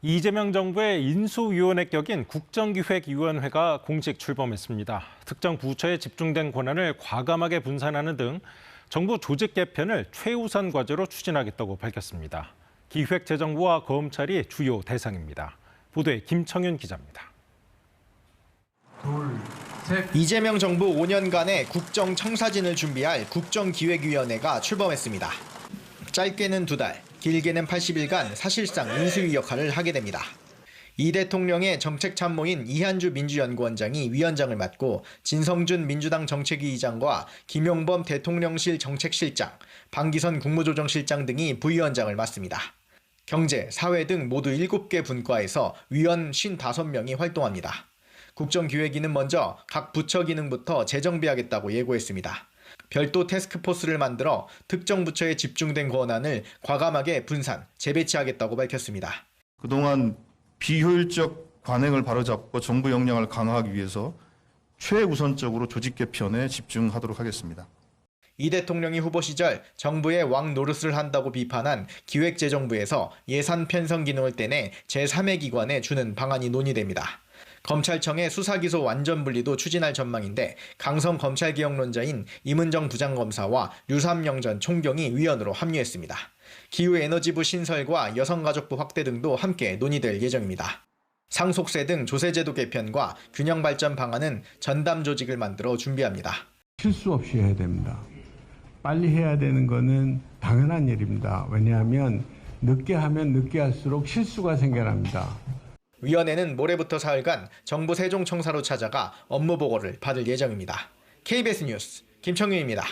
이재명 정부의 인수위원회 격인 국정기획위원회가 공식 출범했습니다. 특정 부처에 집중된 권한을 과감하게 분산하는 등 정부 조직 개편을 최우선 과제로 추진하겠다고 밝혔습니다. 기획재정부와 검찰이 주요 대상입니다. 보도에 김청윤 기자입니다. 이재명 정부 5년간의 국정청사진을 준비할 국정기획위원회가 출범했습니다. 짧게는 2달, 길게는 80일간 사실상 인수위 역할을 하게 됩니다. 이 대통령의 정책참모인 이한주 민주연구원장이 위원장을 맡고 진성준 민주당 정책위의장과 김용범 대통령실 정책실장, 방기선 국무조정실장 등이 부위원장을 맡습니다. 경제, 사회 등 모두 7개 분과에서 위원 55명이 활동합니다. 국정기획위는 먼저 각 부처 기능부터 재정비하겠다고 예고했습니다. 별도 태스크포스를 만들어 특정 부처에 집중된 권한을 과감하게 분산, 재배치하겠다고 밝혔습니다. 그동안 비효율적 관행을 바로잡고 정부 역량을 강화하기 위해서 최우선적으로 조직 개편에 집중하도록 하겠습니다. 이 대통령이 후보 시절 정부의 왕 노릇을 한다고 비판한 기획재정부에서 예산 편성 기능을 떼내 제3의 기관에 주는 방안이 논의됩니다. 검찰청의 수사기소 완전 분리도 추진할 전망인데 강성 검찰개혁론자인 임은정 부장검사와 류삼영 전 총경이 위원으로 합류했습니다. 기후에너지부 신설과 여성가족부 확대 등도 함께 논의될 예정입니다. 상속세 등 조세제도 개편과 균형 발전 방안은 전담 조직을 만들어 준비합니다. 실수 없이 해야 됩니다. 빨리 해야 되는 것은 당연한 일입니다. 왜냐하면 늦게 하면 늦게 할수록 실수가 생겨납니다. 위원회는 모레부터 사흘간 정부 세종청사로 찾아가 업무 보고를 받을 예정입니다. KBS 뉴스 김청윤입니다.